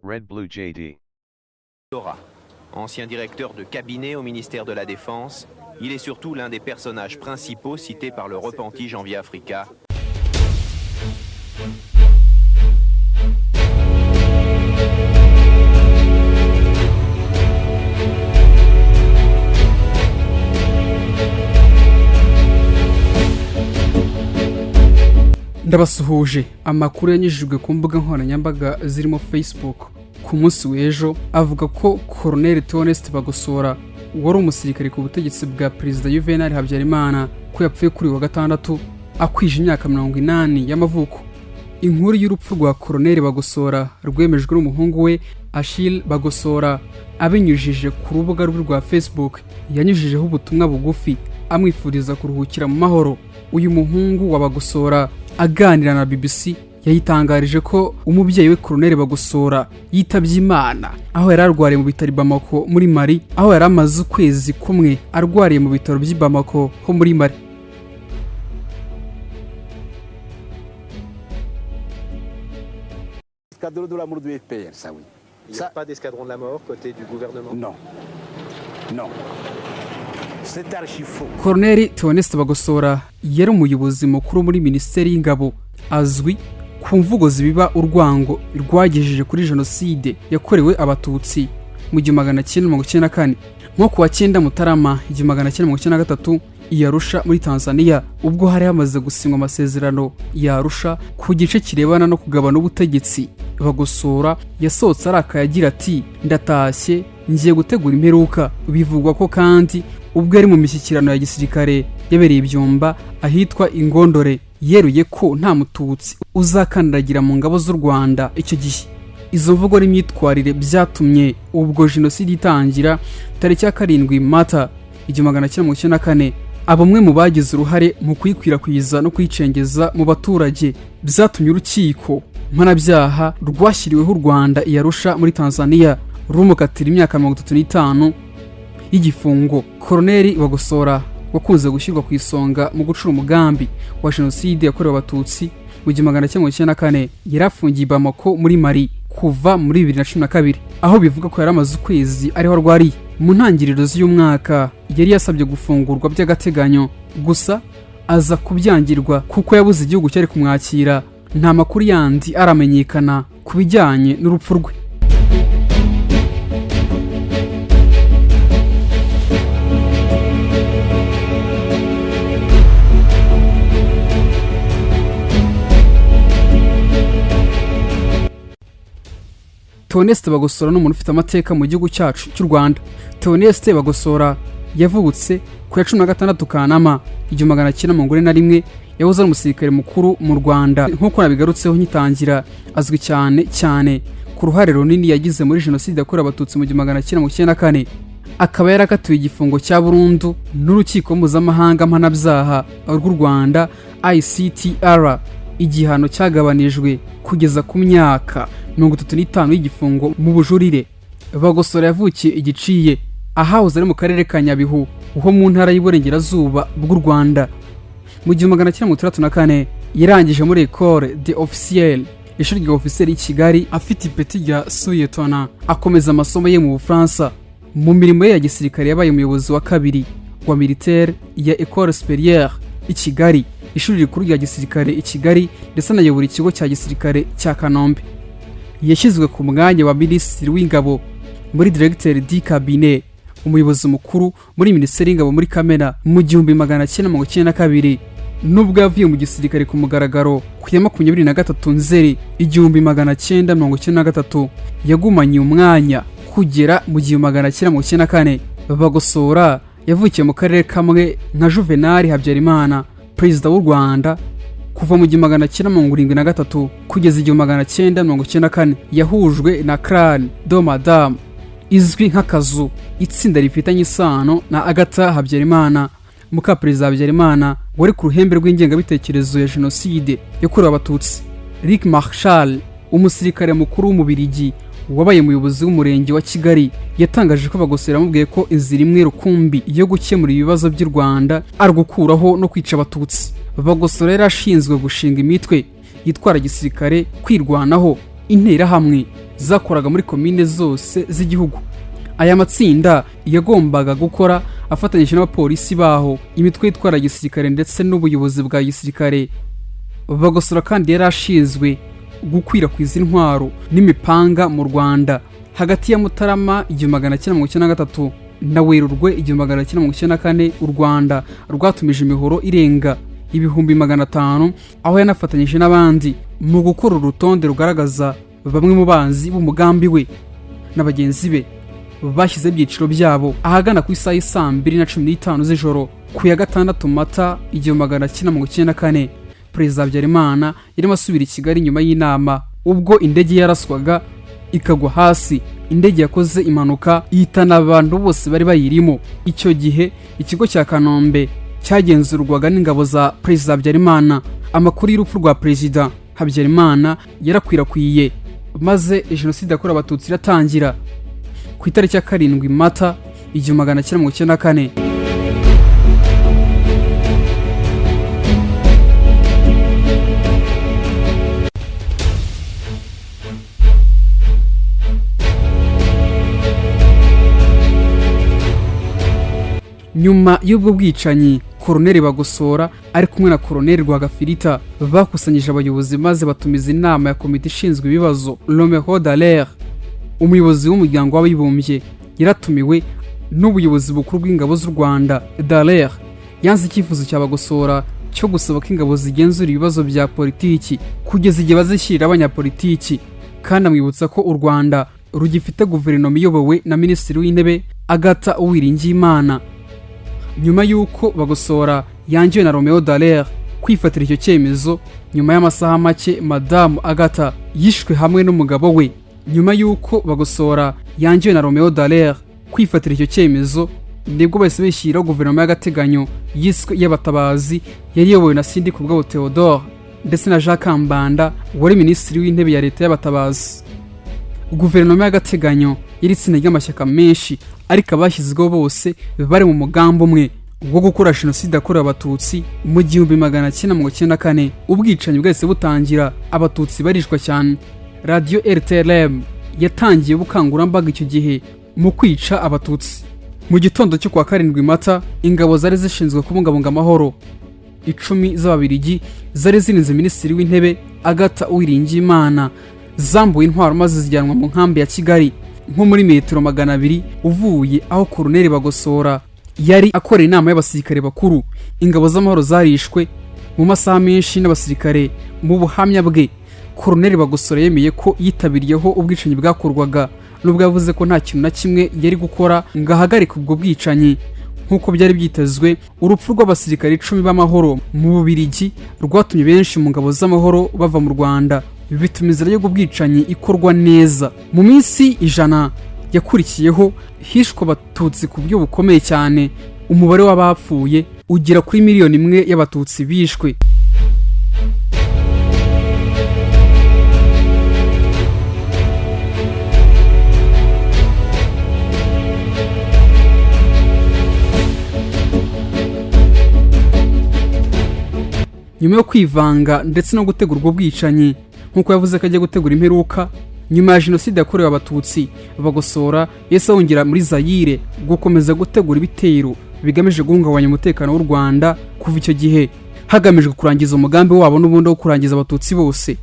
Red Blue JD. Ancien directeur de cabinet au ministère de la Défense, il est surtout l'un des personnages principaux cités par le repenti Janvier Africa. Ndabasuhuje amakuru yanyujijwe ku mbuga nkoranyambaga zirimo Facebook ku munsi w'ejo avuga ko Colonel Theoneste Bagosora wari umusirikare ku butegetsi bwa Perezida Juvenal Habyarimana ko yapfuye kuri wa gatandatu akwije imyaka 80 y'amavuko. Inkuru y'urupfu rwa Colonel Bagosora rwemejwe n'umuhungu we Achille Bagosora abinyujije ku rubuga rwa Facebook. Yanyujijeho ubutumwa bugufi amwifuriza kuruhukira mu mahoro. Uyu muhungu wa Bagosora aganira na BBC yayitangarije ko umubyeyi we Colonel Bagosora yitabye Imana aho yari arwariye mu bitaro Bamako muri Mali, aho yari amaze ukwezi kumwe arwariye mu bitaro by'i Bamako ho muri Mali. Escadron de la mort du FPR, ça oui. Il n'y a pas d'escadron de la mort côté du gouvernement? Non. Non. C'est archi faux. Colonel Theoneste Bagosora yari umuyobozi mukuru muri Minisiteri y'Ingabo, azwi ku mvugo zibiba urwango rwagejeje kuri jenoside yakorewe abatutsi mu 1994 nko kuwa 9 Mutarama 1993 i Arusha muri Tanzania, ubwo hari hamaze gusinywa amasezerano ya Arusha ku gice kirebana no kugabana ubutegetsi. Bagosora yasohotse arakaye agira ati ndatashye ngiye gutegura imperuka. Bivugwa ko kandi ubwo ari mu mishyikirano ya gisirikare yabereye ibyumba ahitwa Ingondore yeruye ko nta mututsi uzakandagira mu ngabo z'u Rwanda icyo gihe. Izo mvugo n'imyitwarire byatumye ubwo jenoside itangira tariki ya 7 Mata 1994 abamwe mu bagize uruhare mu kwikwirakwiza no kwicengeza mu baturage byatumye urukiko mpanabyaha rwashyiriweho u Rwanda i Arusha muri Tanzania rumukatira imyaka 35 y'igifungo. Colonel Bagosora wakunze gushyirwa ku isonga mu gucura umugambi wa jenoside yakorewe abatutsi mu 1994 yarafungiye Bamako muri Mali kuva muri 2012 aho bivuga ko yaramaze ukwezi ariho arwariye. Mu ntangiriro z'uyu mwaka yari yasabye gufungurwa by'agateganyo, gusa aza kubyangirwa kuko yabuze igihugu cyari kumwakira. Nta makuru yandi aramenyekana ku bijyanye n'urupfu rwe. Theoneste Bagosora n'umuntu ufite amateka mu gihugu cyacu cy'u Rwanda. Theoneste Bagosora yavutse ku ya 16 Kanama 1941, yahoze ari umusirikare mukuru mu Rwanda. Nk'uko nabigarutseho nyitangira, azwi cyane ku ruhare runini yagize muri jenoside yakorewe abatutsi mu 1994. Akaba yarakatiwe igifungo cya burundu n'urukiko mpuzamahanga mpanabyaha rw'u Rwanda ICTR. Igihano cyagabanijwe kugeza ku myaka 35 y'igifungo mu bujurire. Bagosora yavukiye igiciye ahahoze ari mu karere ka Nyabihu ho mu ntara y'Iburengerazuba bw'u Rwanda. Mu 1964 yarangije muri École des Officiers, ishuri rya officier i Kigali, afite ipeti rya Sous-Lieutenant. Akomeza amasomo ye mu Bufaransa. Mu mirimo ye ya gisirikare yabaye umuyobozi wa kabiri wa militaire ya École Supérieure i Kigali, ishuri rikuru rya gisirikare i Kigali, ndetse anayobora ikigo cya gisirikare cya Kanombe. Yashyizwe ku mwanya wa Minisitiri w'Ingabo muri Directeur du Cabinet, umuyobozi mukuru muri Minisiteri y'Ingabo muri Kamena mu 1992. Nubwo yavuye mu gisirikare ku mugaragaro ku ya 23 Nzeri 1993, yagumanye umwanya kugera mu 1994. Bagosora yavukiye mu karere kamwe nka Juvenal Habyarimana, Perezida w'u Rwanda, kuva mu 1973 kugeza 1994. Yahujwe na Clan do Madame, izwi nk'akazu, itsinda rifitanye isano na Agatha Habyarimana, muka Perezida Habyarimana wari ku ruhembe rw'ingengabitekerezo ya jenoside yakorewe abatutsi. Rick Marshall, umusirikare mukuru w'umubirigi wabaye umuyobozi w'umurenge wa Kigali, yatangaje ko Bagosora yamubwiye ko inzira imwe rukumbi yo gukemura ibibazo by'u Rwanda ari gukuraho no kwica abatutsi. Bagosora yarashinzwe gushinga imitwe yitwara gisirikare, kwirwanaho interahamwe zakoraga muri komine zose z'igihugu. Aya matsinda yagombaga gukora afatanyije n'abapolisi baho, imitwe itwara gisirikare ndetse n'ubuyobozi bwa gisirikare. Bagosora kandi yari ashinzwe gukwirakwiza intwaro n'imipanga mu Rwanda hagati ya Mutarama 1993 na Werurwe 1994. U Rwanda rwatumije imihoro irenga 500,000, aho yanafatanyije n'abandi mu gukora urutonde rugaragaza bamwe mu banzi b'umugambi we na bagenzi be. Bashyize ibyiciro byabo ahagana ku isaha 2:15 z'ijoro ku ya 6 Mata 1994. Perezida Habyarimana yarimo asubira i Kigali nyuma y'inama, ubwo indege yaraswaga ikagwa hasi. Indege yakoze impanuka ihitana abantu bose bari bayirimo. Icyo gihe ikigo cya Kanombe cyagenzurwaga n'ingabo za Perezida Habyarimana. Amakuru y'urupfu rwa Perezida Habyarimana yarakwirakwiye, maze jenoside yakorewe abatutsi iratangira ku itariki ya 7 Mata 1994. Nyuma y'ubwo bwicanyi, Koloneli Bagosora ari kumwe na Koloneli Rwagafirita bakusanyije abayobozi maze batumiza inama ya komite ishinzwe ibibazo. Romeo Dallaire, umuyobozi w'umuryango w'abibumbye, yaratumiwe n'ubuyobozi bukuru bw'ingabo z'u Rwanda. Dallaire yanze icyifuzo cya Bagosora cyo gusaba ko ingabo zigenzura ibibazo bya politiki kugeza igihe bazishyirira abanyapolitiki, kandi amwibutsa ko u Rwanda rugifite guverinoma iyobowe na Minisitiri w'Intebe Agatha Uwiringiyimana. Nyuma y'uko Bagosora yangiwe na Romeo Dallaire kwifatira icyo cyemezo, nyuma y'amasaha make Madamu Agatha yishwe hamwe n'umugabo we. Nyuma y'uko Bagosora yangiwe na Romeo Dallaire kwifatira icyo cyemezo, nibwo bahise bishyiraho guverinoma y'agateganyo yiswe y'abatabazi, yari iyobowe na Sindi Kubwabo Theodore ndetse na Jacques Kambanda wari Minisitiri w'Intebe ya Leta y'abatabazi. Guverinoma y'agateganyo yari itsinda ry'amashyaka menshi, ariko abashyizweho bose bari mu mugambi umwe wo gukora jenoside yakorewe abatutsi mu 1994. Ubwicanyi bwahise butangira, abatutsi barishwa cyane. Radio RTLM yatangiye ubukangurambaga icyo gihe mu kwica abatutsi. Mu gitondo cyo kwa 7 Mata, ingabo zari zishinzwe kubungabunga amahoro 10 z'Ababiligi zari zirinze Minisitiri w'Intebe Agatha Uwiringiyimana, zambuye intwaro maze zijyanwa mu nkambi ya Kigali nko muri metero 200 uvuye aho Koloneli Bagosora yari akora inama y'abasirikare bakuru. Ingabo z'amahoro zarishwe mu masaha menshi n'abasirikare. Mu buhamya bwe, Koloneli Bagosora yemeye ko yitabiriyeho ubwicanyi bwakorwaga, nubwo yavuze ko nta kintu na kimwe yari gukora ngo ahagarike ubwo bwicanyi nk'uko byari byitezwe. Urupfu rw'abasirikare 10 b'amahoro mu Bubiligi rwatumye benshi mu ngabo z'amahoro bava mu Rwanda, bituma inzira yo bwicanyi ikorwa neza. Mu minsi 100 yakurikiyeho hishwe abatutsi ku buryo bukomeye cyane. Umubare w'abapfuye ugera kuri 1 miliyoni y'abatutsi bishwe. Nyuma yo kwivanga ndetse no gutegura ubwo bwicanyi, nkuko yavuze ko agiye gutegura imperuka nyuma ya jenoside yakorewe abatutsi, Bagosora yese wongera muri Zaire gukomeza gutegura ibitero bigamije guhungabanya umutekano w'u Rwanda. Kuva icyo gihe hagamijwe kurangiza umugambi wabo n'ubundi wo kurangiza abatutsi bose.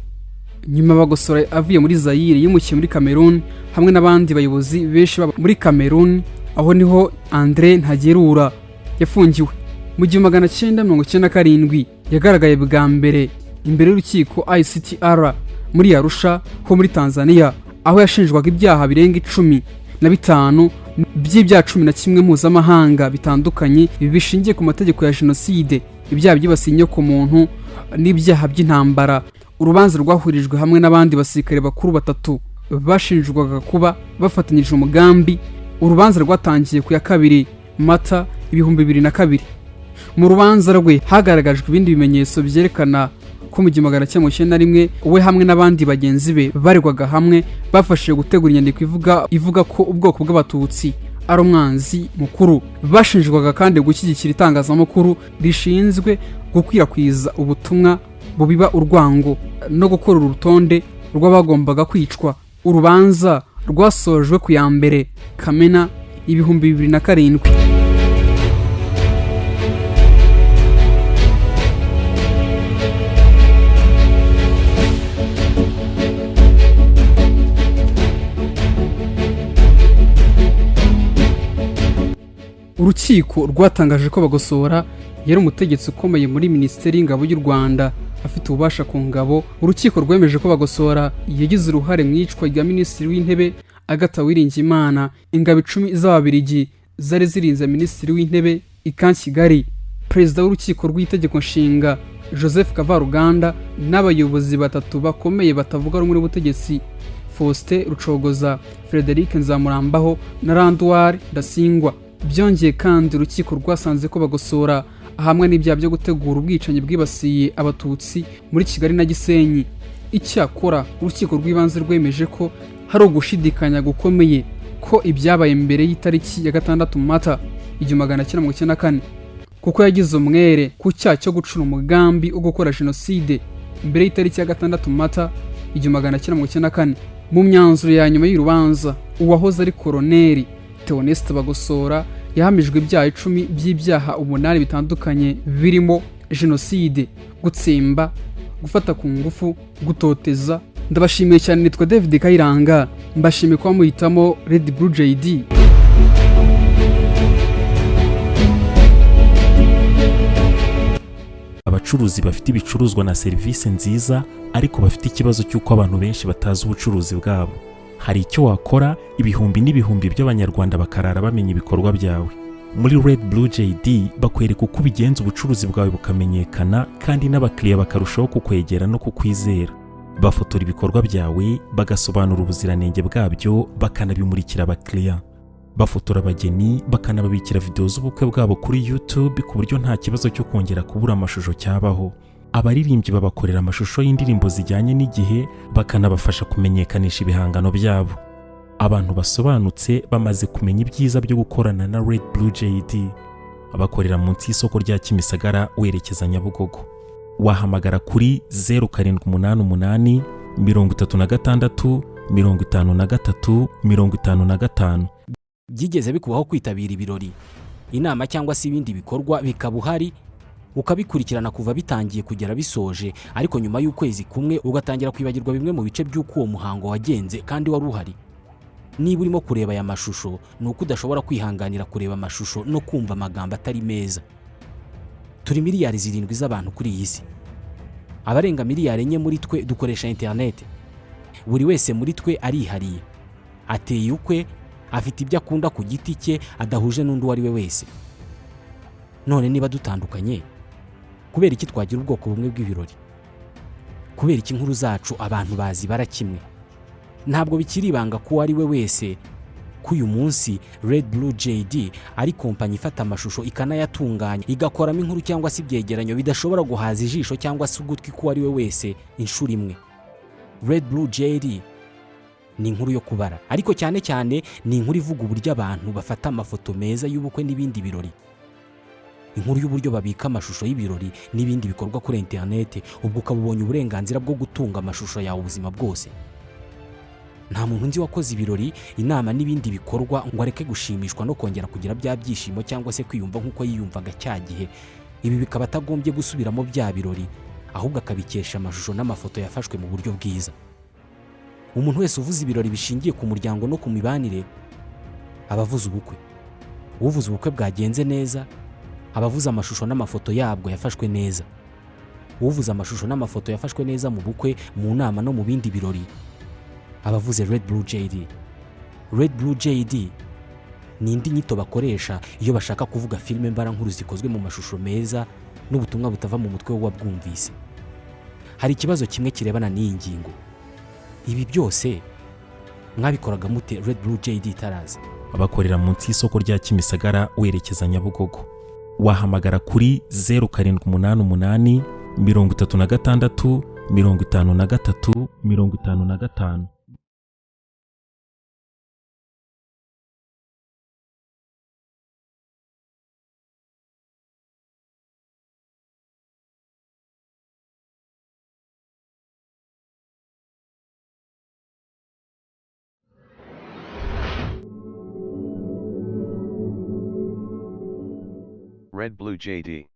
Nyuma Bagosora avuye muri Zaire yimukiye muri Cameroon hamwe n'abandi bayobozi benshi muri Cameroon, aho niho André Ntagerura yafungiwe. Mu 1997 yagaragaye bwa mbere imbere y'urukiko ICTR muri Arusha ho muri Tanzania, aho yashinjwaga ibyaha birenga 15 by'ibyaha 11 mpuzamahanga bitandukanye bishingiye ku mategeko ya jenoside, ibyaha byibasiye inyoko muntu n'ibyaha by'intambara. Urubanza rwahurijwe hamwe n'abandi basirikare bakuru 3 bashinjwaga kuba bafatanyije umugambi. Urubanza rwatangiye ku ya 2 Mata 2002. Mu rubanza rwe hagaragajwe ibindi bimenyetso byerekana ko mu 1991 we hamwe n'abandi bagenzi be baregwaga hamwe bafashije gutegura inyandiko ivuga ko ubwoko bw'abatutsi ari umwanzi mukuru. Bashinjwaga kandi gushyigikira itangazamakuru rishinzwe gukwirakwiza ubutumwa bubiba urwango no gukora urutonde rw'abagombaga kwicwa. Urubanza rwasojwe ku ya mbere Kamena 2007. Urukiko rwatangaje ko Bagosora yari umutegetsi ukomeye muri Minisiteri y'Ingabo y'u Rwanda afite ububasha ku ngabo. Urukiko rwemeje ko Bagosora yagize uruhare mu icwa rya Minisitiri w'Intebe Agatha Uwiringiyimana. Ingabo 10 z'Ababiligi zari zirinze Minisitiri w'Intebe i Kigali. Perezida w'urukiko rw'itegeko nshinga Joseph Kavaruganda n'abayobozi batatu bakomeye batavuga rumwe n'ubutegetsi Faustin Rucogoza, Frederic Nzamurambaho na Randwar Dasingwa. Byongeye kandi urukiko rwasanze ko Bagosora ahamwe n'ibyaha byo gutegura ubwicanyi bwibasiye abatutsi muri Kigali na Gisenyi. Icyakora urukiko rw'ibanze rwemeje ko hari ugushidikanya gukomeye ko ibyabaye mbere y'itariki ya 6 Mata 1994, kuko yagize umwere ku cyaha cyo gucura umugambi wo gukora jenoside mbere y'itariki ya 6 Mata 1994. Mu myanzuro ya nyuma y'urubanza, uwahoze ari Koloneli Theoneste Bagosora yahamijwe ibyaha 10 by'ibyaha 8 bitandukanye birimo jenoside, gutsemba, gufata ku ngufu, gutoteza. Ndabashimiye cyane, nitwa David Kayiranga, mbashimiye kuba muhitamo Red Blue JD. Abacuruzi bafite ibicuruzwa na serivisi nziza ariko bafite ikibazo cy'uko abantu benshi batazi ubucuruzi bwabo. Hari icyo wakora ibihumbi n'ibihumbi by'abanyarwanda bakarara bamenya ibikorwa byawe. Muri Red Blue JD bakwereka uko ubigenza ubucuruzi bwawe bukamenyekana kandi n'abakiriya bakarushaho kukwegera no kukwizera. Bafotora ibikorwa byawe, bagasobanura ubuziranenge bwabyo, bakanabimurikira abakiriya. Bafotora abageni, bakanababikira video z'ubukwe bwabo kuri YouTube ku buryo nta kibazo cyo kongera kubura amashusho cyabaho. Abaririmbyi babakorera amashusho y'indirimbo zijyanye n'igihe, bakanabafasha kumenyekanisha ibihangano byabo. Abantu basobanutse bamaze kumenya ibyiza byo gukorana na Red Blue JD. Abakorera munsi y'isoko rya Kimisagara werekeza Nyabugogo. Wahamagara kuri 0788 36 53 55. Byigeze bikubaho kwitabira ibirori, inama cyangwa se ibindi bikorwa bikaba uhari ukabikurikirana kuva bitangiye kugera bisoje, ariko nyuma y'ukwezi kumwe ugatangira kwibagirwa bimwe mu bice by'uko uwo muhango wagenze kandi wari uhari? Niba urimo kureba aya mashusho, ni uko udashobora kwihanganira kureba amashusho no kumva amagambo atari meza. Turi miliyari 7 z'abantu kuri iyi si. Abarenga miliyari 4 muri twe dukoresha internet. Buri wese muri twe arihariye, ateye ukwe, afite ibyo akunda ku giti cye adahuje n'undi wari we wese. None niba dutandukanye, kubera iki twagira ubwoko bumwe bw'ibirori? Kubera iki inkuru zacu abantu bazi barakimwe? Ntabwo bikiri ibanga ko ari we wese ko uyu munsi Red Blue JD ari kompanyi ifata amashusho ikanayatunganya, igakoramo inkuru cyangwa se ibyegeranyo bidashobora guhaza ijisho cyangwa se ugutwi ko ari we wese inshuro imwe. Red Blue JD ni inkuru yo kubara, ariko cyane cyane ni inkuru ivuga uburyo abantu bafata amafoto meza y'ubukwe n'ibindi birori. Inkuru y'uburyo babika amashusho y'ibirori n'ibindi bikorwa kuri internet, ubwo ukabubonye uburenganzira bwo gutunga amashusho yawe ubuzima bwose. Nta muntu nzi wakoze ibirori, inama n'ibindi bikorwa ngo areke gushimishwa no kongera kugira bya byishimo cyangwa se kwiyumva nk'uko yiyumvaga cya gihe. Ibi bikaba atagombye gusubiramo bya birori, ahubwo akabikesha amashusho n'amafoto yafashwe mu buryo bwiza. Umuntu wese uvuze ibirori bishingiye ku muryango no ku mibanire abavuze ubukwe. Uvuze ubukwe bwagenze neza, abavuze amashusho n'amafoto yabwo yafashwe neza. Uvuze amashusho n'amafoto yafashwe neza mu bukwe, mu nama no mu bindi birori, abavuze Red Blue JD. Red Blue JD ni indi nyito bakoresha iyo bashaka kuvuga filime mbarankuru zikozwe mu mashusho meza n'ubutumwa butava mu mutwe w'uwabwumvise. Hari ikibazo kimwe kirebana n'iyi ngingo. Ibi byose mwabikoraga mute Red Blue JD itaraza? Abakorera munsi y'isoko rya Kimisagara werekeza Nyabugogo. Wahamagara kuri 0788 36 53 55. Red Blue JD.